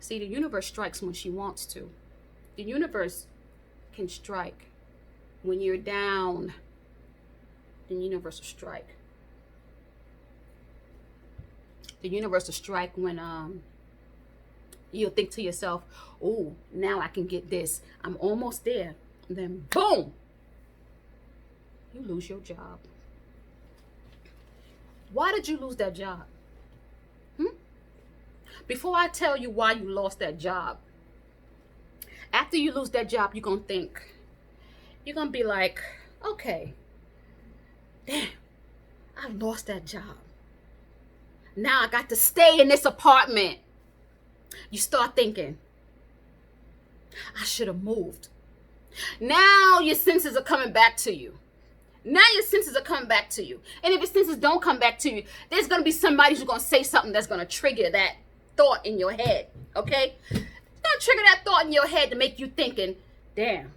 See, the universe strikes when she wants to. The universe can strike when you're down. The universe will strike. The universe will strike when you'll think to yourself, oh, now I can get this. I'm almost there. And then boom, you lose your job. Why did you lose that job? Before I tell you why you lost that job, after you lose that job, you're going to think, you're going to be like, okay, damn, I lost that job. Now I got to stay in this apartment. You start thinking, I should have moved. Now your senses are coming back to you. And if your senses don't come back to you, there's going to be somebody who's going to say something that's going to trigger that thought in your head, okay? It's going to trigger that thought in your head to make you thinking, damn,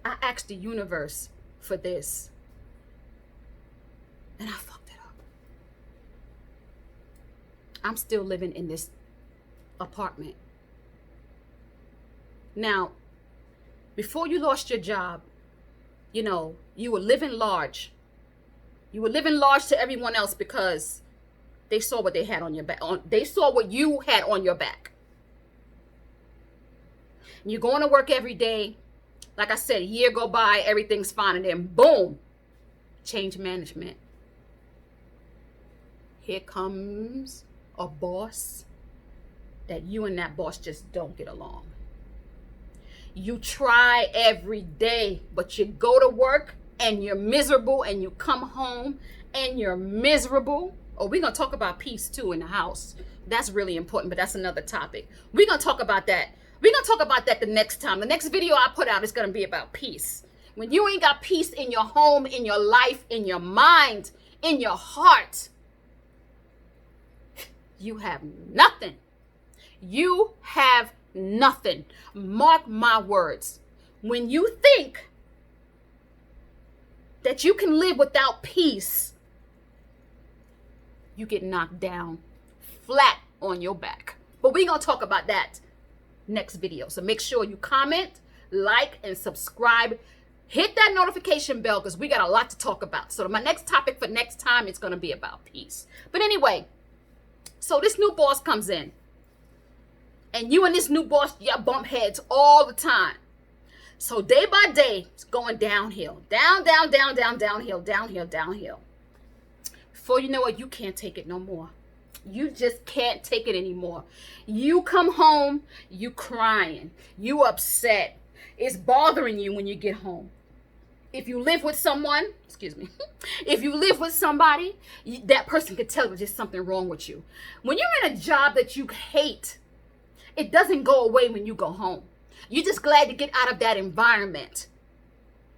I asked the universe for this, and I fucked it up. I'm still living in this apartment. Now, before you lost your job, you know, you were living large. You were living large to everyone else because they saw what they had on your back. They saw what you had on your back. And you're going to work every day. Like I said, a year go by, everything's fine, and then boom, change management. Here comes a boss that you and that boss just don't get along. You try every day, but you go to work and you're miserable, and you come home and you're miserable. Oh, we're going to talk about peace too in the house. That's really important, but that's another topic. We're going to talk about that. We're going to talk about that the next time. The next video I put out is going to be about peace. When you ain't got peace in your home, in your life, in your mind, in your heart, you have nothing. You have nothing. Mark my words. When you think that you can live without peace, you get knocked down flat on your back. But we're going to talk about that next video. So make sure you comment, like, and subscribe. Hit that notification bell because we got a lot to talk about. So my next topic for next time is going to be about peace. But anyway, so this new boss comes in. And you and this new boss, y'all bump heads all the time. So day by day, it's going downhill. Downhill. Before you know it, you can't take it no more. You just can't take it anymore. You come home, you crying. You upset. It's bothering you when you get home. If you live with someone, if you live with somebody, that person can tell there's something wrong with you. When you're in a job that you hate, it doesn't go away when you go home. You're just glad to get out of that environment,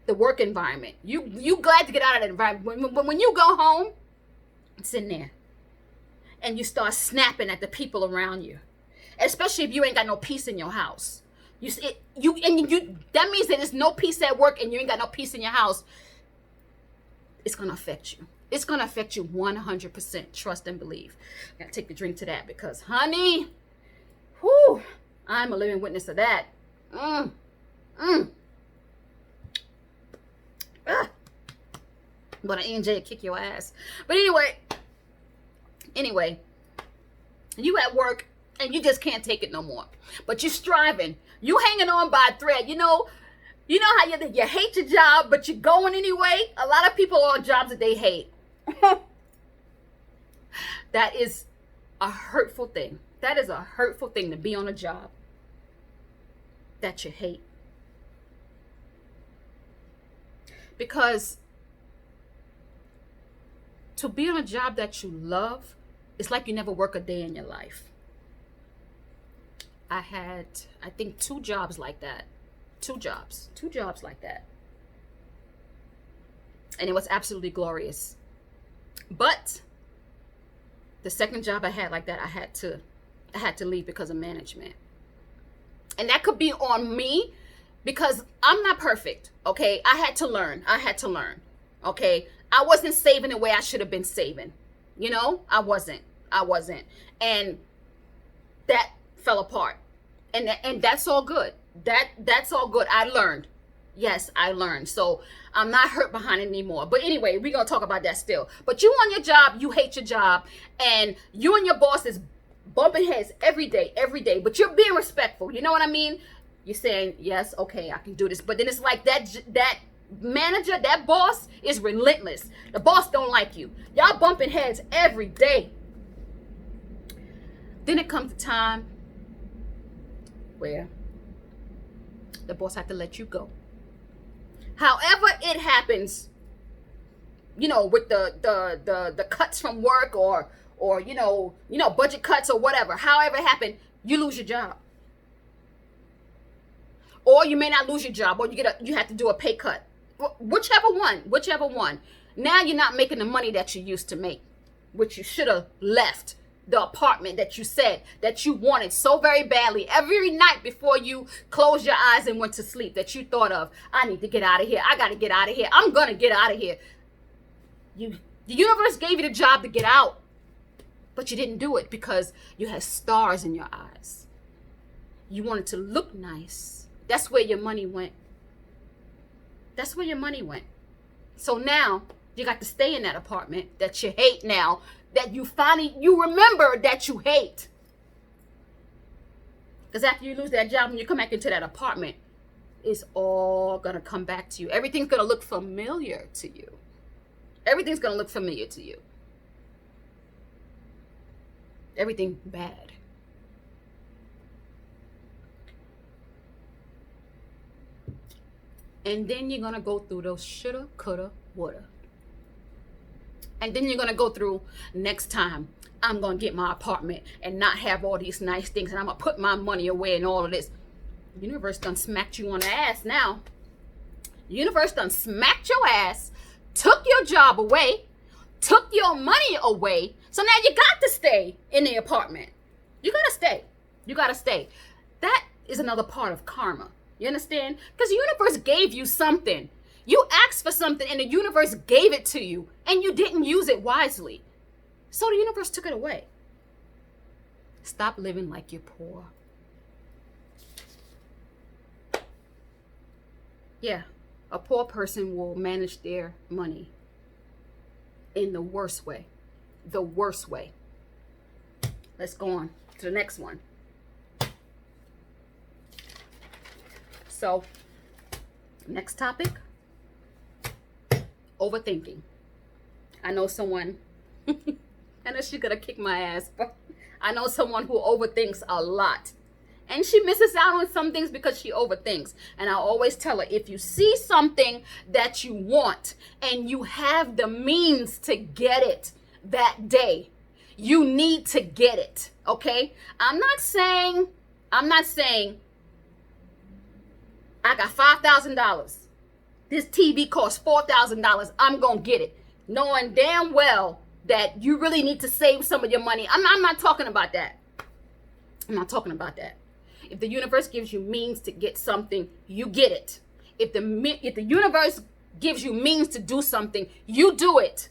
the work environment. You glad to get out of that environment. When you go home, it's in there. And you start snapping at the people around you, especially if you ain't got no peace in your house. That means that there's no peace at work and you ain't got no peace in your house. It's going to affect you. It's going to affect you 100%. Trust and believe. I got to take the drink to that because, honey, whew, I'm a living witness of that. But an NJ will kick your ass. But anyway, you at work and you just can't take it no more. But you're striving. You hanging on by a thread. You know how you hate your job, but you're going anyway? A lot of people are on jobs that they hate. That is a hurtful thing. That is a hurtful thing to be on a job that you hate. Because to be on a job that you love, it's like you never work a day in your life. I had, I think, 2 jobs like that. 2 jobs like that. And it was absolutely glorious. But the second job I had like that, I had to leave because of management. And that could be on me because I'm not perfect, okay? I had to learn, okay? I wasn't saving the way I should have been saving. I wasn't. And that fell apart. And that's all good. That's all good. I learned. Yes, I learned. So I'm not hurt behind it anymore. But anyway, we're going to talk about that still. But you on your job, you hate your job, and you and your boss is bumping heads every day, but you're being respectful. You know what I mean? You're saying, yes, okay, I can do this. But then it's like that manager, that boss is relentless. The boss don't like you. Y'all bumping heads every day. Then it comes a time where the boss has to let you go. However it happens, you know, with the cuts from work or you know budget cuts or whatever. However it happened, you lose your job. Or you may not lose your job, or you have to do a pay cut. Whichever one. Now you're not making the money that you used to make, which you should have left the apartment that you said that you wanted so very badly every night before you closed your eyes and went to sleep, that you thought of, I need to get out of here. I got to get out of here. I'm going to get out of here. The universe gave you the job to get out, but you didn't do it because you had stars in your eyes. You wanted to look nice. That's where your money went. That's where your money went. So now you got to stay in that apartment that you hate now, that you remember that you hate. Because after you lose that job and you come back into that apartment, it's all going to come back to you. Everything's going to look familiar to you. Everything's going to look familiar to you. Everything bad. And then you're going to go through those shoulda, coulda, woulda. And then you're going to go through, next time, I'm going to get my apartment and not have all these nice things. And I'm going to put my money away and all of this. The universe done smacked you on the ass now. The universe done smacked your ass, took your job away, took your money away. So now you got to stay in the apartment. You got to stay. You got to stay. That is another part of karma. You understand? Because the universe gave you something. You asked for something and the universe gave it to you and you didn't use it wisely. So the universe took it away. Stop living like you're poor. Yeah, a poor person will manage their money in the worst way. The worst way. Let's go on to the next one. So, next topic. Overthinking. I know someone, I know she's gonna kick my ass, but I know someone who overthinks a lot. And she misses out on some things because she overthinks. And I always tell her, if you see something that you want and you have the means to get it that day, you need to get it, okay? I'm not saying I got $5,000. This TV costs $4,000. I'm going to get it. Knowing damn well that you really need to save some of your money. I'm not talking about that. I'm not talking about that. If the universe gives you means to get something, you get it. If the universe gives you means to do something, you do it.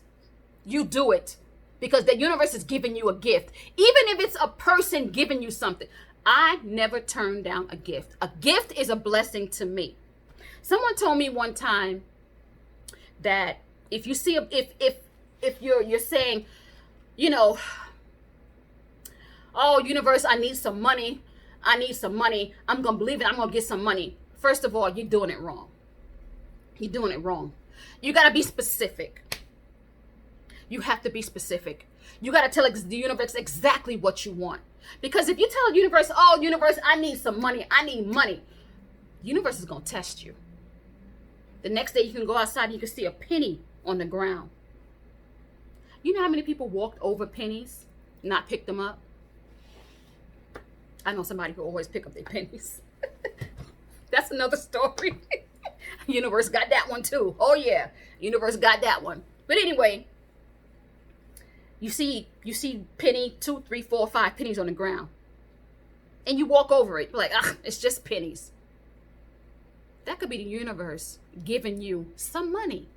You do it. Because the universe is giving you a gift. Even if it's a person giving you something. I never turn down a gift. A gift is a blessing to me. Someone told me one time that if you see if you're saying, you know, oh, universe, I need some money. I'm going to believe it. I'm going to get some money. First of all, you're doing it wrong. You're doing it wrong. You got to be specific. You have to be specific. You got to tell the universe exactly what you want. Because if you tell the universe, oh, universe, I need some money. I need money. The universe is going to test you. The next day you can go outside and you can see a penny on the ground. You know how many people walked over pennies, not picked them up? I know somebody who always pick up their pennies. That's another story. Universe got that one too. Oh yeah, universe got that one. But anyway, you see penny, 2, 3, 4, 5 pennies on the ground. And you walk over it. You're like, it's just pennies. That could be the universe giving you some money.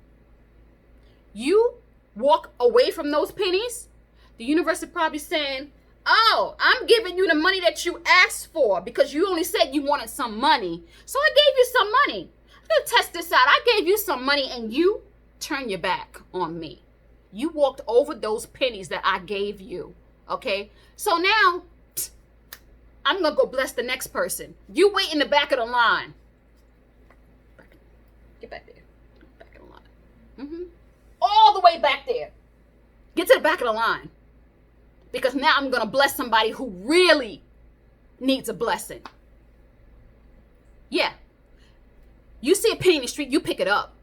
You walk away from those pennies, the universe is probably saying, Oh, I'm giving you the money that you asked for because you only said you wanted some money. So I gave you some money. Let's test this out. I gave you some money and you turned your back on me. You walked over those pennies that I gave you. Okay? So now, I'm going to go bless the next person. You wait in the back of the line. Get back there. Back of the line. All the way back there. Get to the back of the line. Because now I'm going to bless somebody who really needs a blessing. Yeah. You see a penny in the street, you pick it up.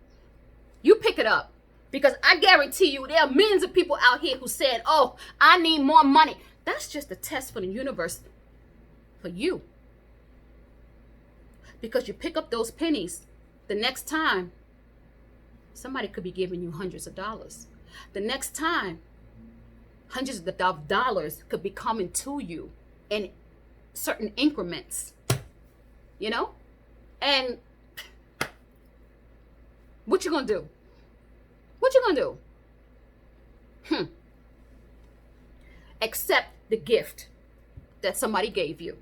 You pick it up. Because I guarantee you there are millions of people out here who said, oh, I need more money. That's just a test for the universe. For you. Because you pick up those pennies, the next time, somebody could be giving you hundreds of dollars. The next time, hundreds of dollars could be coming to you in certain increments, you know? And what you gonna do? What you gonna do? Accept the gift that somebody gave you.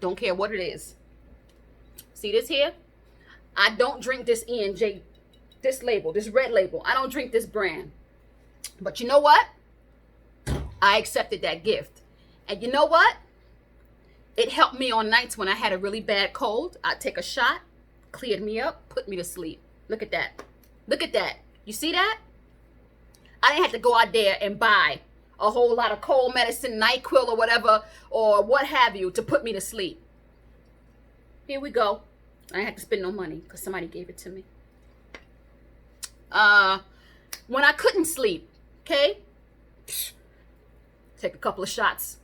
Don't care what it is. See this here? I don't drink this E&J, this label, this red label. I don't drink this brand. But you know what? I accepted that gift. And you know what? It helped me on nights when I had a really bad cold. I'd take a shot, cleared me up, put me to sleep. Look at that. Look at that. You see that? I didn't have to go out there and buy a whole lot of cold medicine, NyQuil or whatever, or what have you, to put me to sleep. Here we go. I didn't have to spend no money because somebody gave it to me. When I couldn't sleep, okay? Take a couple of shots.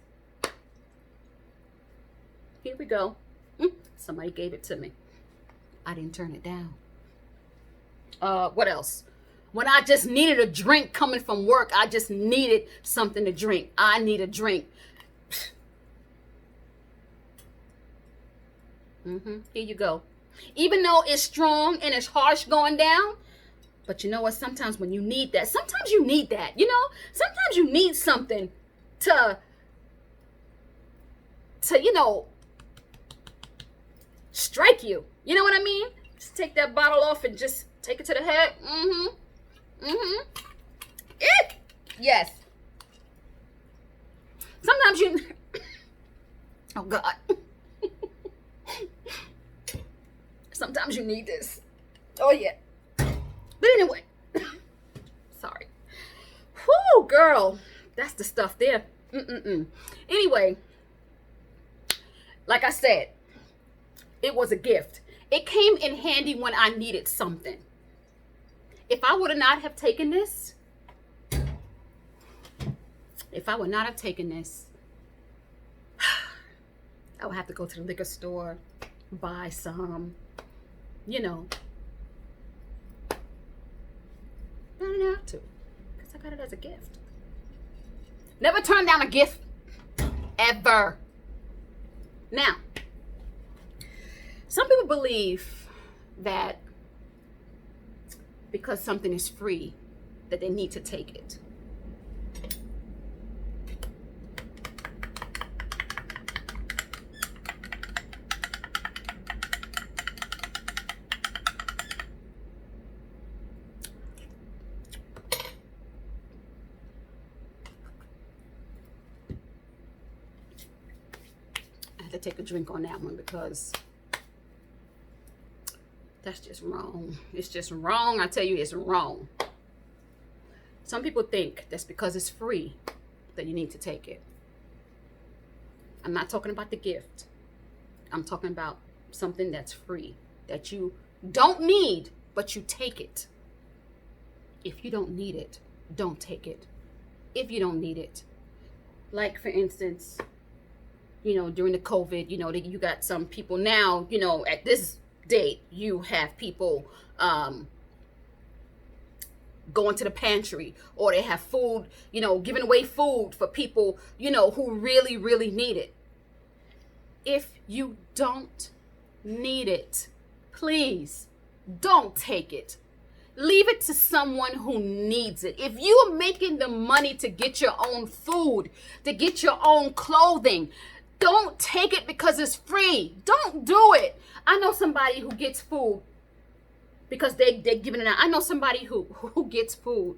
Here we go. Somebody gave it to me. I didn't turn it down. What else? When I just needed a drink coming from work, I just needed something to drink. I need a drink. Here you go. Even though it's strong and it's harsh going down, but you know what? Sometimes when you need that, sometimes you need that, you know? Sometimes you need something to you know, strike you. You know what I mean? Just take that bottle off and just take it to the head. Yes. Sometimes you... Oh, God. Sometimes you need this. Oh, yeah. But anyway. Sorry. Whoo, girl. That's the stuff there. Anyway. Like I said, it was a gift. It came in handy when I needed something. If I would not have taken this, I would have to go to the liquor store, buy some, you know. I didn't have to, because I got it as a gift. Never turn down a gift, ever. Now, some people believe that because something is free, that they need to take it. I had to take a drink on that one because that's just wrong. It's just wrong. I tell you, it's wrong. Some people think that's because it's free that you need to take it. I'm not talking about the gift. I'm talking about something that's free, that you don't need, but you take it. If you don't need it, don't take it. If you don't need it. Like, for instance, you know, during the COVID, you know, you got some people now, you know, at this date, you have people going to the pantry, or they have food, you know, giving away food for people, you know, who really, really need it. If you don't need it, please don't take it. Leave it to someone who needs it. If you are making the money to get your own food, to get your own clothing, don't take it because it's free. Don't do it. I know somebody who gets food because they're giving it out. I know somebody who gets food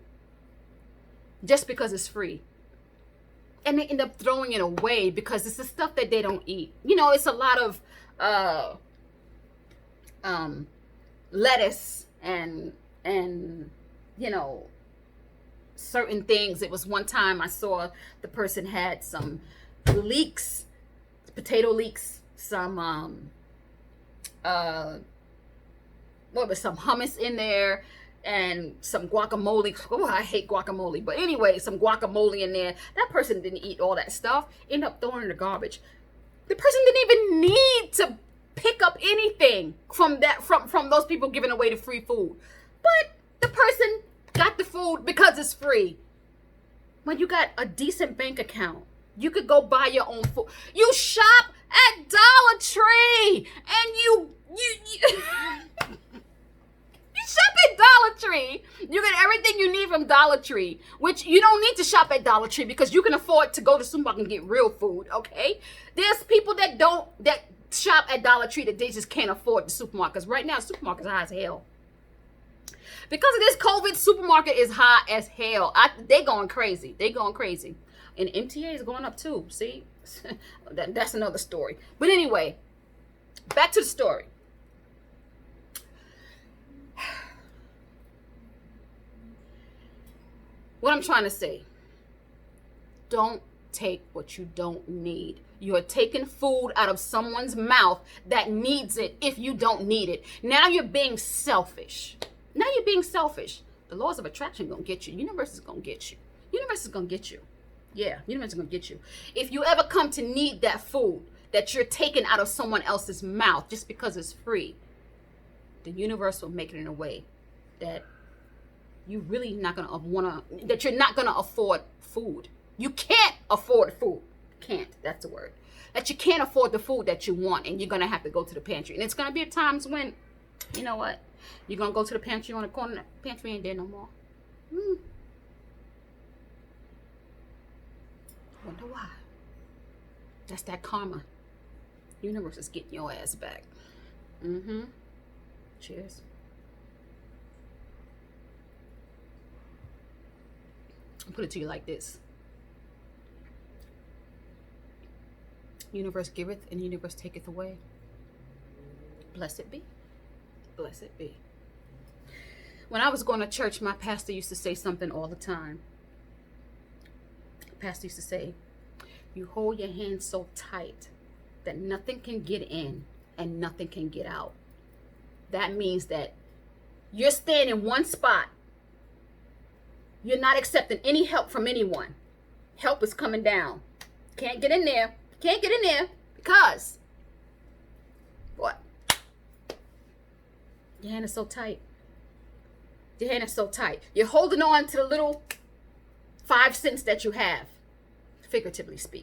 just because it's free. And they end up throwing it away because it's the stuff that they don't eat. You know, it's a lot of lettuce and you know, certain things. It was one time I saw the person had some leeks, potato leeks, some what was some hummus in there, and some guacamole. Oh, I hate guacamole. But anyway, some guacamole in there. That person didn't eat all that stuff. Ended up throwing it in the garbage. The person didn't even need to pick up anything from those people giving away the free food. But the person got the food because it's free. When you got a decent bank account, you could go buy your own food. You shop at Dollar Tree and you you shop at Dollar Tree. You get everything you need from Dollar Tree, which you don't need to shop at Dollar Tree because you can afford to go to the supermarket and get real food, okay? There's people that shop at Dollar Tree that they just can't afford the supermarket. Because right now, supermarkets are high as hell. Because of this COVID, supermarket is high as hell. They going crazy. They going crazy. And MTA is going up too, see? That's another story. But anyway, back to the story. What I'm trying to say, don't take what you don't need. You're taking food out of someone's mouth that needs it if you don't need it. Now you're being selfish. Now you're being selfish. The laws of attraction are going to get you. Universe is going to get you. Universe is going to get you. Yeah, universe is going to get you. If you ever come to need that food that you're taking out of someone else's mouth just because it's free, the universe will make it in a way that you really not going to want to, that you're not going to afford food. You can't afford food. Can't, that's the word. That you can't afford the food that you want, and you're going to have to go to the pantry. And it's going to be at times when, you know what, you're going to go to the pantry on the corner, the pantry ain't there no more. Wonder why. That's that karma. Universe is getting your ass back. Cheers. I'll put it to you like this. Universe giveth and universe taketh away. Blessed be. Blessed be. When I was going to church, my pastor used to say something all the time. Pastor used to say, you hold your hand so tight that nothing can get in and nothing can get out. That means that you're staying in one spot. You're not accepting any help from anyone. Help is coming down. Can't get in there. Can't get in there because what? Your hand is so tight. Your hand is so tight. You're holding on to the little 5 cents that you have, figuratively speaking.